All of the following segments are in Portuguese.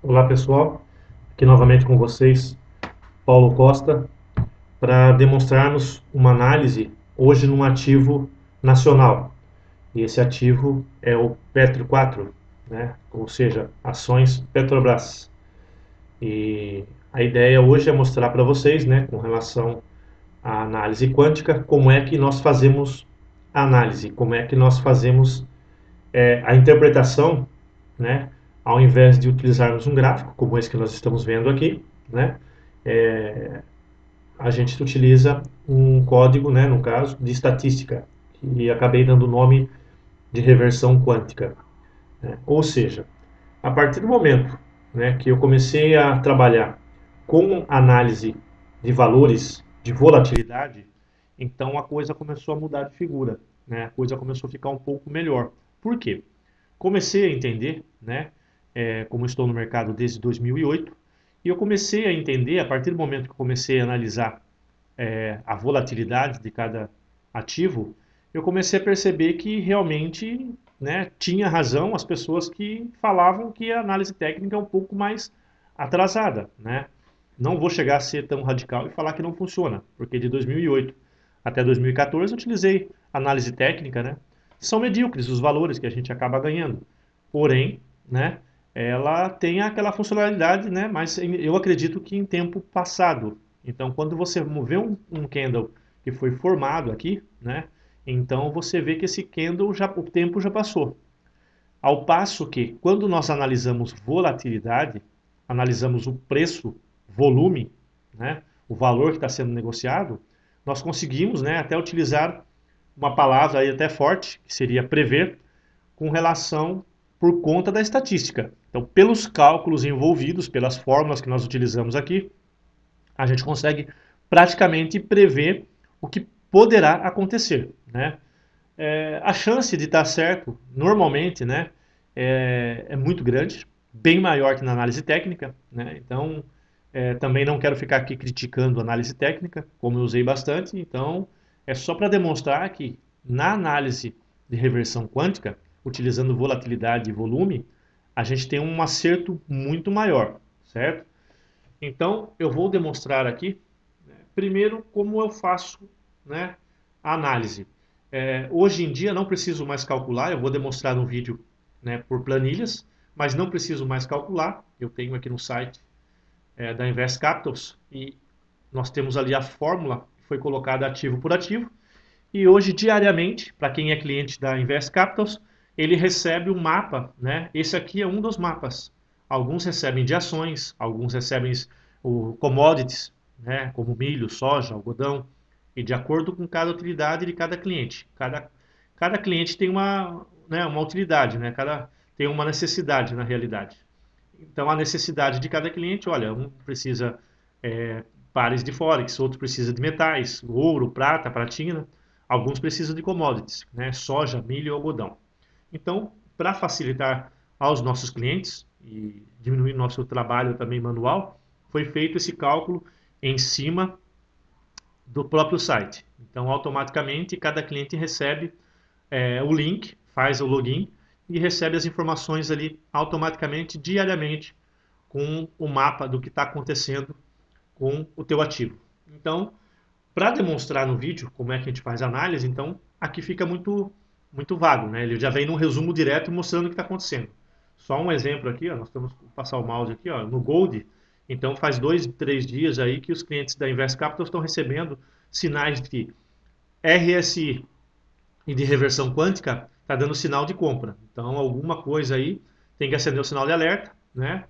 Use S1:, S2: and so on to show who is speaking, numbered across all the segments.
S1: Olá pessoal, aqui novamente com vocês, Paulo Costa, para demonstrarmos uma análise hoje num ativo nacional. E esse ativo é o Petro 4, né? Ou seja, ações Petrobras. E a ideia hoje é mostrar para vocês, né, com relação à análise quântica, como é que nós fazemos a análise, como é que nós fazemos a interpretação, né, ao invés de utilizarmos um gráfico, como esse que nós estamos vendo aqui, né, é, a gente utiliza um código, né, no caso, de estatística, e acabei dando o nome de reversão quântica. Né? Ou seja, a partir do momento, né, que eu comecei a trabalhar com análise de valores de volatilidade, então a coisa começou a mudar de figura, né? A coisa começou a ficar um pouco melhor. Por quê? Comecei a entender, né, como estou no mercado desde 2008, e eu comecei a entender, a partir do momento que eu comecei a analisar a volatilidade de cada ativo, eu comecei a perceber que realmente, né, tinha razão as pessoas que falavam que a análise técnica é um pouco mais atrasada, né? Não vou chegar a ser tão radical e falar que não funciona, porque de 2008 até 2014 eu utilizei análise técnica, né? São medíocres os valores que a gente acaba ganhando. Porém, né, ela tem aquela funcionalidade, né, mas eu acredito que em tempo passado. Então, quando você vê um candle que foi formado aqui, né, então você vê que esse candle já o tempo já passou. Ao passo que, quando nós analisamos volatilidade, analisamos o preço, volume, né, o valor que está sendo negociado, nós conseguimos, né, até utilizar uma palavra aí até forte, que seria prever, com relação por conta da estatística. Então, pelos cálculos envolvidos, pelas fórmulas que nós utilizamos aqui, a gente consegue praticamente prever o que poderá acontecer, né? A chance de estar certo, normalmente, né, é muito grande, bem maior que na análise técnica, né? Então, também não quero ficar aqui criticando a análise técnica, como eu usei bastante, então é só para demonstrar que na análise de reversão quântica, utilizando volatilidade e volume, a gente tem um acerto muito maior, certo? Então, eu vou demonstrar aqui, né, primeiro, como eu faço, né, a análise. Hoje em dia não preciso mais calcular, eu vou demonstrar no vídeo, né, por planilhas, mas não preciso mais calcular. Eu tenho aqui no site da Invest Capitals e nós temos ali a fórmula que foi colocada ativo por ativo. E hoje, diariamente, para quem é cliente da Invest Capitals, ele recebe um mapa, né? Esse aqui é um dos mapas. Alguns recebem de ações, alguns recebem o commodities, né? Como milho, soja, algodão, e de acordo com cada utilidade de cada cliente. Cada cliente tem uma utilidade, né? Tem uma necessidade na realidade. Então, a necessidade de cada cliente, olha, um precisa é, pares de forex, outro precisa de metais, ouro, prata, platina, alguns precisam de commodities, né, soja, milho e algodão. Então, para facilitar aos nossos clientes e diminuir nosso trabalho também manual, foi feito esse cálculo em cima do próprio site. Então, automaticamente, cada cliente recebe o link, faz o login e recebe as informações ali automaticamente, diariamente, com o mapa do que está acontecendo com o teu ativo. Então, para demonstrar no vídeo como é que a gente faz a análise, então aqui fica muito vago, né? Ele já vem num resumo direto mostrando o que está acontecendo. Só um exemplo aqui, ó, nós temos que passar o mouse aqui, ó, no Gold. Então faz 2, 3 dias aí que os clientes da Invest Capital estão recebendo sinais de RSI e de reversão quântica está dando sinal de compra. Então alguma coisa aí tem que acender o sinal de alerta, né?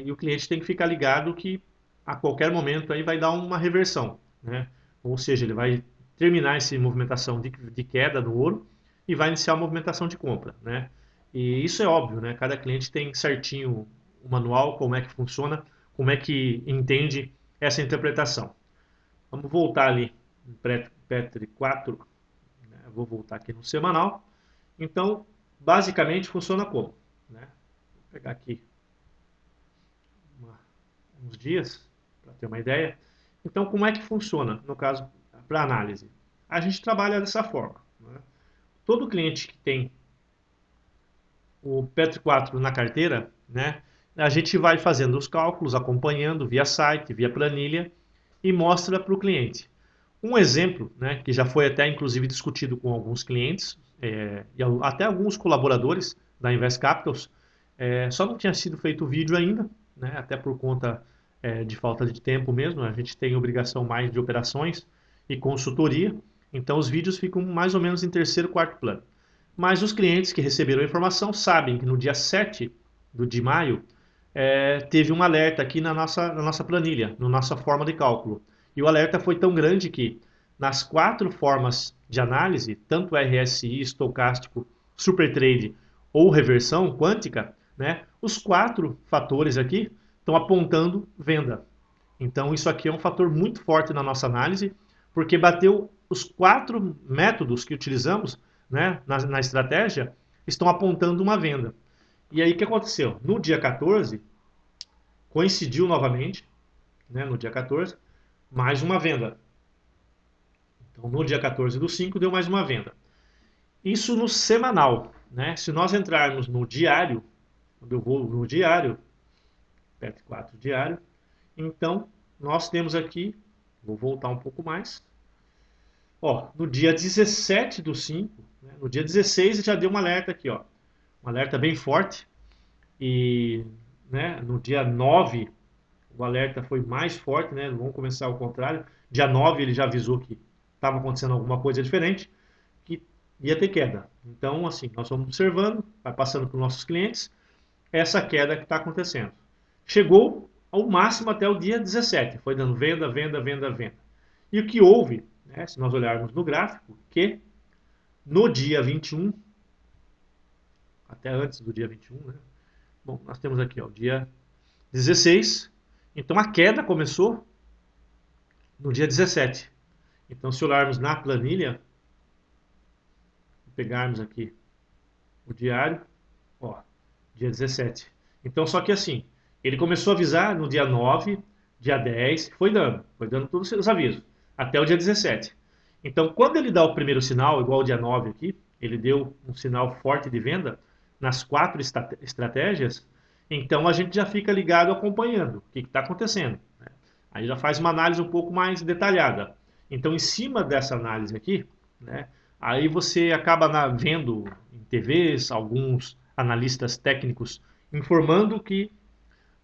S1: E o cliente tem que ficar ligado que a qualquer momento aí vai dar uma reversão, né? Ou seja, ele vai terminar essa movimentação de queda do ouro e vai iniciar a movimentação de compra, né? E isso é óbvio, né? Cada cliente tem certinho o manual, como é que funciona, como é que entende essa interpretação. Vamos voltar ali em Petri 4, né? Vou voltar aqui no semanal. Então, basicamente funciona como? Né? Vou pegar aqui uma, uns dias para ter uma ideia. Então, como é que funciona, no caso, para análise? A gente trabalha dessa forma. Né? Todo cliente que tem o Petri 4 na carteira, né, a gente vai fazendo os cálculos, acompanhando via site, via planilha e mostra para o cliente. Um exemplo, né, que já foi até inclusive discutido com alguns clientes e até alguns colaboradores da Invest Capitals, só não tinha sido feito o vídeo ainda, né, até por conta de falta de tempo mesmo. A gente tem obrigação mais de operações e consultoria, então os vídeos ficam mais ou menos em terceiro, quarto plano. Mas os clientes que receberam a informação sabem que no dia 7 de maio teve um alerta aqui na nossa planilha, na nossa forma de cálculo. E o alerta foi tão grande que nas 4 formas de análise, tanto RSI, estocástico, supertrade ou reversão quântica, né, os 4 fatores aqui estão apontando venda. Então isso aqui é um fator muito forte na nossa análise, porque bateu os 4 métodos que utilizamos, né, na estratégia, estão apontando uma venda. E aí o que aconteceu? No dia 14, coincidiu novamente, né, no dia 14, mais uma venda. Então no dia 14 do 5 deu mais uma venda. Isso no semanal, né? Se nós entrarmos no diário, quando eu vou no diário, PET4 diário, então nós temos aqui, vou voltar um pouco mais, ó, no dia 17 do 5, né, no dia 16 já deu um alerta aqui, ó, um alerta bem forte, e né, no dia 9 o alerta foi mais forte, né, vamos começar ao contrário, dia 9 ele já avisou que estava acontecendo alguma coisa diferente, que ia ter queda. Então, assim, nós vamos observando, vai passando para os nossos clientes, essa queda que está acontecendo. Chegou ao máximo até o dia 17, foi dando venda, venda, venda, venda. E o que houve, né, se nós olharmos no gráfico, que no dia 21, até antes do dia 21, né, bom, nós temos aqui ó, o dia 16, então a queda começou no dia 17. Então, se olharmos na planilha, pegarmos aqui o diário, ó, dia 17. Então, só que assim, ele começou a avisar no dia 9, dia 10, foi dando todos os avisos, até o dia 17. Então, quando ele dá o primeiro sinal, igual o dia 9 aqui, ele deu um sinal forte de venda nas 4 estratégias, então a gente já fica ligado acompanhando o que está acontecendo, né? Aí já faz uma análise um pouco mais detalhada. Então, em cima dessa análise aqui, né, aí você acaba vendo em TVs alguns analistas técnicos informando que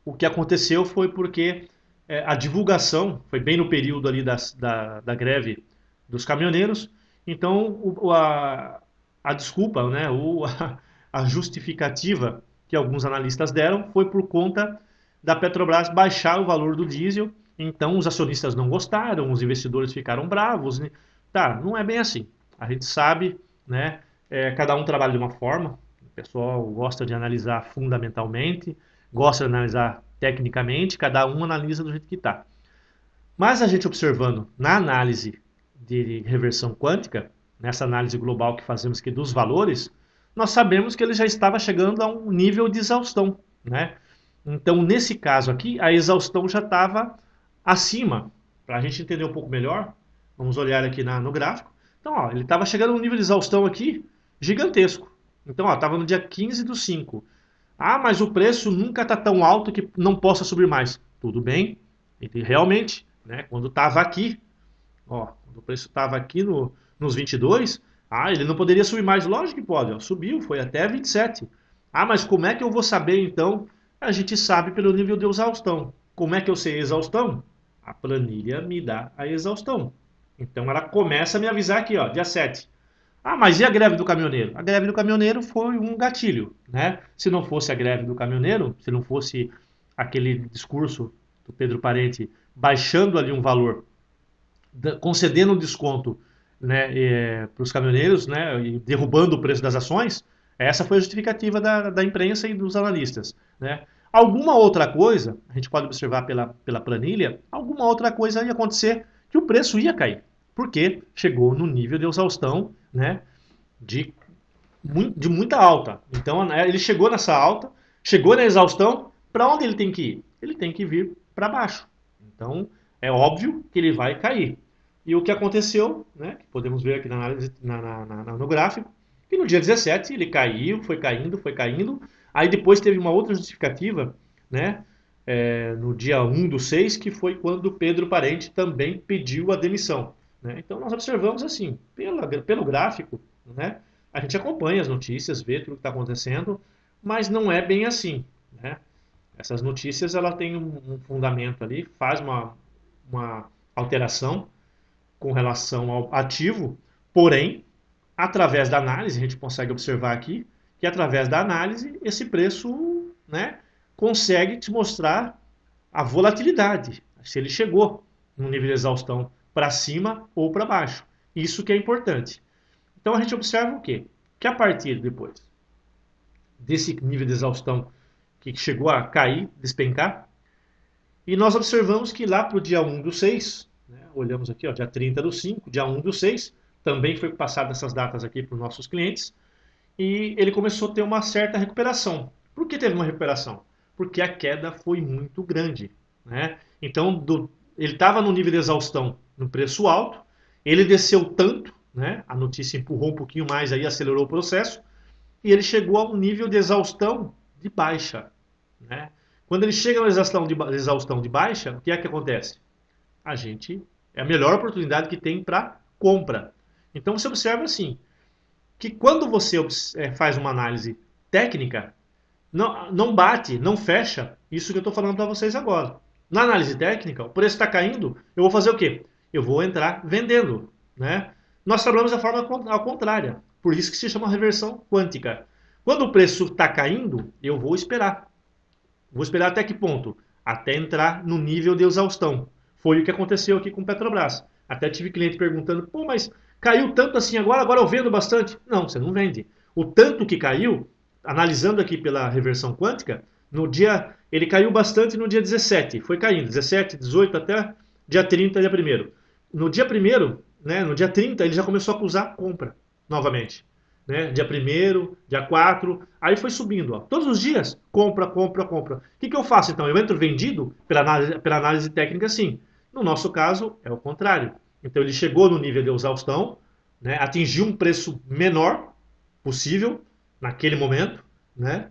S1: o que aconteceu foi porque a divulgação foi bem no período ali da greve dos caminhoneiros, então a desculpa, né, a justificativa que alguns analistas deram foi por conta da Petrobras baixar o valor do diesel, então os acionistas não gostaram, os investidores ficaram bravos, né? Tá, não é bem assim. A gente sabe, né, cada um trabalha de uma forma, o pessoal gosta de analisar fundamentalmente, gosta de analisar tecnicamente, cada um analisa do jeito que está. Mas a gente observando na análise de reversão quântica, nessa análise global que fazemos aqui dos valores, nós sabemos que ele já estava chegando a um nível de exaustão, né? Então, nesse caso aqui, a exaustão já estava acima. Para a gente entender um pouco melhor, vamos olhar aqui no gráfico. Então, ó, ele estava chegando a um nível de exaustão aqui gigantesco. Então, estava no dia 15 do 5. Ah, mas o preço nunca está tão alto que não possa subir mais. Tudo bem, ele realmente, né, quando estava aqui, ó, quando o preço estava aqui nos 22, ele não poderia subir mais. Lógico que pode, ó, subiu, foi até 27. Ah, mas como é que eu vou saber então? A gente sabe pelo nível de exaustão. Como é que eu sei a exaustão? A planilha me dá a exaustão. Então ela começa a me avisar aqui, ó, dia 7. Ah, mas e a greve do caminhoneiro? A greve do caminhoneiro foi um gatilho, né? Se não fosse a greve do caminhoneiro, se não fosse aquele discurso do Pedro Parente baixando ali um valor, concedendo um desconto, né, para os caminhoneiros, né, e derrubando o preço das ações, essa foi a justificativa da imprensa e dos analistas, né? Alguma outra coisa, a gente pode observar pela planilha, alguma outra coisa ia acontecer que o preço ia cair, porque chegou no nível de exaustão, né, de, de muita alta. Então ele chegou nessa alta, chegou na exaustão, para onde ele tem que ir? Ele tem que vir para baixo. Então é óbvio que ele vai cair. E o que aconteceu, né, que podemos ver aqui na análise, no gráfico, que no dia 17 ele caiu, foi caindo, aí depois teve uma outra justificativa né? No dia 1/6, que foi quando Pedro Parente também pediu a demissão, né? Então nós observamos assim, pelo gráfico, né? A gente acompanha as notícias, vê tudo que está acontecendo, mas não é bem assim, né? Essas notícias ela tem um fundamento ali, faz uma alteração com relação ao ativo, porém, através da análise, a gente consegue observar aqui que através da análise esse preço, né, consegue te mostrar a volatilidade, se ele chegou no nível de exaustão para cima ou para baixo. Isso que é importante. Então a gente observa o quê? Que a partir depois desse nível de exaustão que chegou a cair, despencar, e nós observamos que lá para o dia 1/6, né, olhamos aqui, ó, dia 30/5, dia 1/6, também foi passado essas datas aqui para os nossos clientes, e ele começou a ter uma certa recuperação. Por que teve uma recuperação? Porque a queda foi muito grande, né? Então, ele estava no nível de exaustão no preço alto, ele desceu tanto, né? A notícia empurrou um pouquinho mais aí, acelerou o processo, e ele chegou a um nível de exaustão de baixa, né? Quando ele chega na exaustão de baixa, o que é que acontece? A gente é a melhor oportunidade que tem para compra. Então você observa assim, que quando você faz uma análise técnica, não bate, não fecha isso que eu estou falando para vocês agora. Na análise técnica, o preço está caindo, eu vou fazer o quê? Eu vou entrar vendendo, né? Nós trabalhamos da forma ao contrária, por isso que se chama reversão quântica. Quando o preço está caindo, eu vou esperar. Vou esperar até que ponto? Até entrar no nível de exaustão. Foi o que aconteceu aqui com Petrobras. Até tive cliente perguntando, pô, mas caiu tanto assim agora eu vendo bastante. Não, você não vende. O tanto que caiu, analisando aqui pela reversão quântica, no dia, ele caiu bastante no dia 17, foi caindo, 17, 18 até dia 30, dia 1º. No dia 1º, né, no dia 30, ele já começou a acusar compra novamente, né? Dia 1º, dia 4, aí foi subindo, ó. Todos os dias, compra, compra, compra. O que eu faço então? Eu entro vendido pela análise técnica, sim. No nosso caso, é o contrário. Então ele chegou no nível de exaustão, né? Atingiu um preço menor possível naquele momento, né?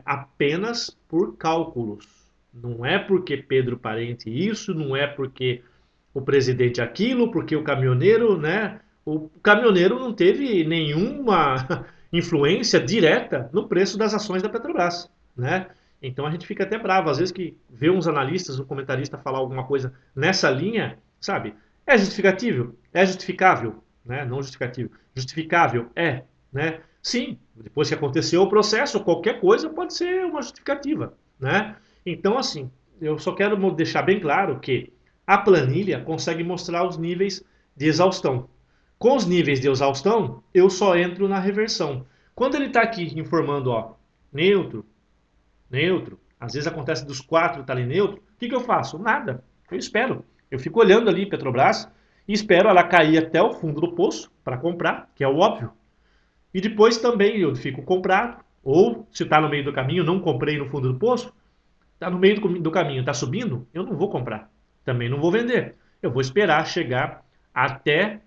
S1: Apenas por cálculos. Não é porque Pedro Parente isso, não é porque o presidente aquilo, porque o caminhoneiro, né? O caminhoneiro não teve nenhuma influência direta no preço das ações da Petrobras, né? Então a gente fica até bravo, às vezes que vê uns analistas, um comentarista falar alguma coisa nessa linha, sabe? É justificável? É justificável, né? Não justificativo. Justificável é, né? Sim, depois que aconteceu o processo, qualquer coisa pode ser uma justificativa, né? Então assim, eu só quero deixar bem claro que a planilha consegue mostrar os níveis de exaustão. Com os níveis de exaustão, eu só entro na reversão. Quando ele está aqui informando, ó, neutro, neutro, às vezes acontece dos 4 estar ali neutro, o que eu faço? Nada. Eu espero. Eu fico olhando ali Petrobras e espero ela cair até o fundo do poço para comprar, que é o óbvio. E depois também eu fico comprado, ou se está no meio do caminho, não comprei no fundo do poço, está no meio do caminho, está subindo, eu não vou comprar. Também não vou vender. Eu vou esperar chegar até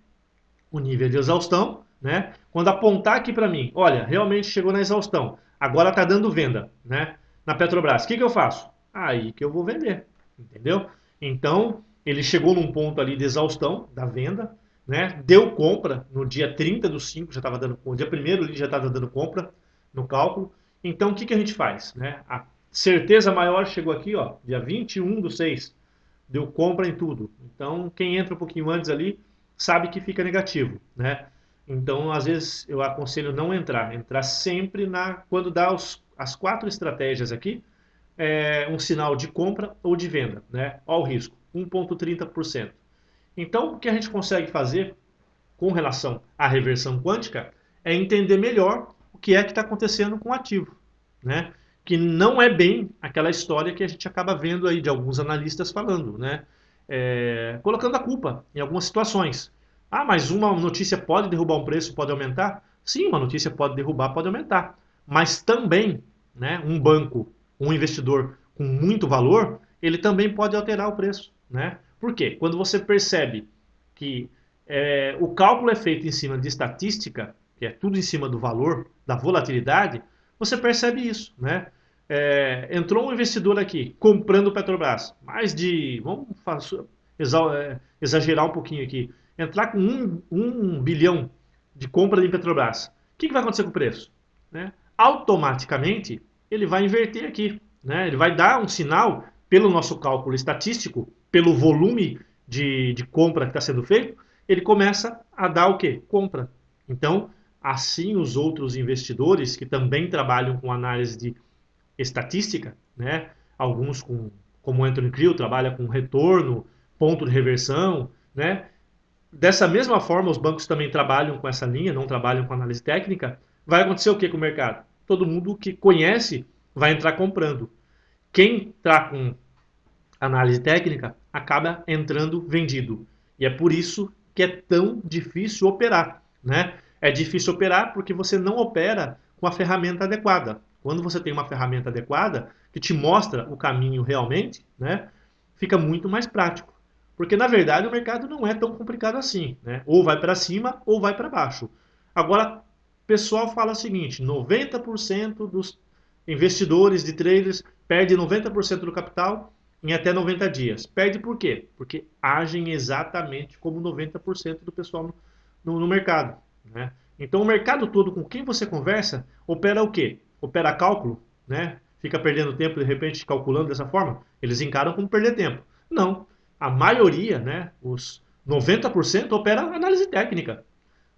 S1: o nível de exaustão, né? Quando apontar aqui para mim, olha, realmente chegou na exaustão, agora está dando venda, né? Na Petrobras, o que eu faço? Aí que eu vou vender, entendeu? Então, ele chegou num ponto ali de exaustão da venda, né? Deu compra no dia 30/5, já estava dando, o dia 1º ele já estava dando compra no cálculo. Então, o que a gente faz, né? A certeza maior chegou aqui, ó, dia 21/6, deu compra em tudo. Então, quem entra um pouquinho antes ali, sabe que fica negativo, né? Então, às vezes, eu aconselho não entrar sempre quando dá as 4 estratégias aqui, um sinal de compra ou de venda, né? Olha o risco, 1,30%. Então, o que a gente consegue fazer com relação à reversão quântica é entender melhor o que é que está acontecendo com o ativo, né? Que não é bem aquela história que a gente acaba vendo aí de alguns analistas falando, né? Colocando a culpa em algumas situações. Ah, mas uma notícia pode derrubar um preço, pode aumentar? Sim, uma notícia pode derrubar, pode aumentar. Mas também, né, um banco, um investidor com muito valor, ele também pode alterar o preço, né? Por quê? Quando você percebe que o cálculo é feito em cima de estatística, que é tudo em cima do valor, da volatilidade, você percebe isso, né? entrou um investidor aqui comprando Petrobras, exagerar um pouquinho aqui, entrar com um bilhão de compra em Petrobras, o que vai acontecer com o preço? Né? Automaticamente ele vai inverter aqui, né? Ele vai dar um sinal pelo nosso cálculo estatístico, pelo volume de compra que está sendo feito, ele começa a dar o quê? Compra. Então, assim os outros investidores que também trabalham com análise de estatística, né? Alguns como o Anthony Creel trabalha com retorno, ponto de reversão, né? Dessa mesma forma, os bancos também trabalham com essa linha, não trabalham com análise técnica. Vai acontecer o que com o mercado? Todo mundo que conhece vai entrar comprando. Quem está com análise técnica acaba entrando vendido. E é por isso que é tão difícil operar, né? É difícil operar porque você não opera com a ferramenta adequada. Quando você tem uma ferramenta adequada que te mostra o caminho realmente, né, fica muito mais prático. Porque na verdade o mercado não é tão complicado assim, né? Ou vai para cima ou vai para baixo. Agora, o pessoal fala o seguinte: 90% dos investidores de traders perde 90% do capital em até 90 dias. Perde por quê? Porque agem exatamente como 90% do pessoal no mercado. Né? Então o mercado todo com quem você conversa opera o quê? Opera cálculo, né? Fica perdendo tempo de repente calculando dessa forma. Eles encaram como perder tempo. Não. A maioria, né, os 90% opera análise técnica.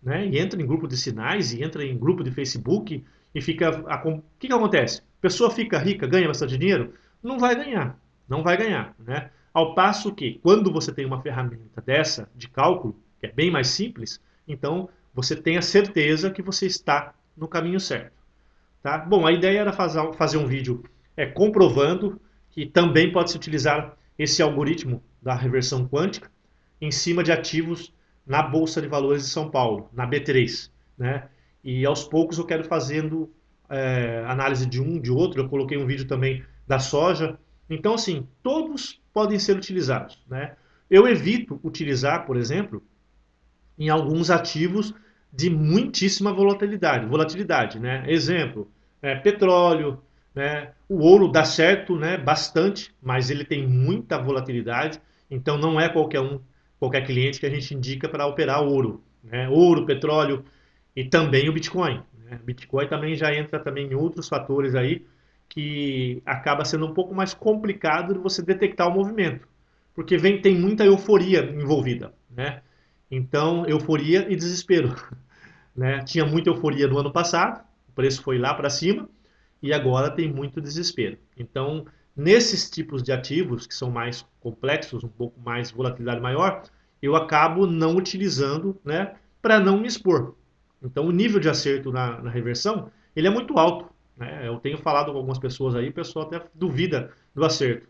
S1: Né? E entra em grupo de sinais, e entra em grupo de Facebook, e fica. O que acontece? A pessoa fica rica, ganha bastante dinheiro? Não vai ganhar. Não vai ganhar. Né? Ao passo que, quando você tem uma ferramenta dessa de cálculo, que é bem mais simples, então você tem a certeza que você está no caminho certo. Tá? Bom, a ideia era fazer um vídeo comprovando que também pode se utilizar esse algoritmo da reversão quântica em cima de ativos na Bolsa de Valores de São Paulo, na B3. Né? E aos poucos eu quero fazendo análise de um, de outro. Eu coloquei um vídeo também da soja. Então, assim, todos podem ser utilizados. Né? Eu evito utilizar, por exemplo, em alguns ativos de muitíssima volatilidade, né? Exemplo, petróleo, né? O ouro dá certo, né? Bastante, mas ele tem muita volatilidade, então não é qualquer cliente que a gente indica para operar ouro, né? Ouro, petróleo e também o Bitcoin. Né? Bitcoin também já entra também em outros fatores aí que acaba sendo um pouco mais complicado de você detectar o movimento, porque tem muita euforia envolvida, né? Então, euforia e desespero. Né? Tinha muita euforia no ano passado, o preço foi lá para cima, e agora tem muito desespero. Então, nesses tipos de ativos, que são mais complexos, um pouco mais volatilidade maior, eu acabo não utilizando, né, para não me expor. Então, o nível de acerto na reversão, ele é muito alto. Né? Eu tenho falado com algumas pessoas aí, o pessoal até duvida do acerto.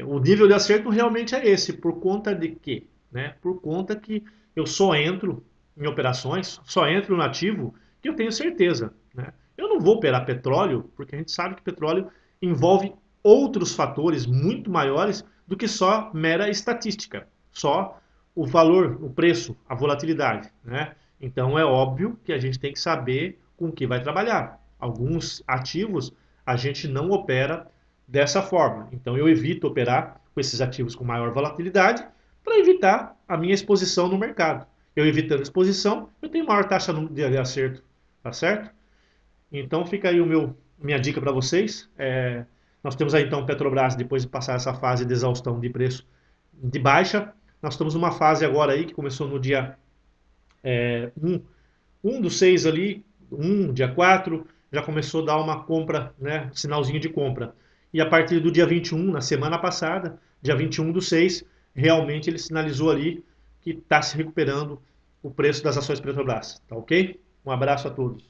S1: O nível de acerto realmente é esse, por conta de quê? Né? Por conta que eu só entro em operações, só entro no ativo que eu tenho certeza. Né? Eu não vou operar petróleo, porque a gente sabe que petróleo envolve outros fatores muito maiores do que só mera estatística, só o valor, o preço, a volatilidade. Né? Então é óbvio que a gente tem que saber com que vai trabalhar. Alguns ativos a gente não opera dessa forma. Então eu evito operar com esses ativos com maior volatilidade para evitar a minha exposição no mercado. Eu evitando exposição, eu tenho maior taxa de acerto, tá certo? Então fica aí minha dica para vocês. Nós temos aí então Petrobras, depois de passar essa fase de exaustão de preço de baixa, nós estamos numa fase agora aí que começou no dia 1 do 6 ali, dia 4, já começou a dar uma compra, né, sinalzinho de compra. E a partir do dia 21, na semana passada, dia 21 do 6, realmente ele sinalizou ali que está se recuperando o preço das ações Petrobras. Tá ok? Um abraço a todos.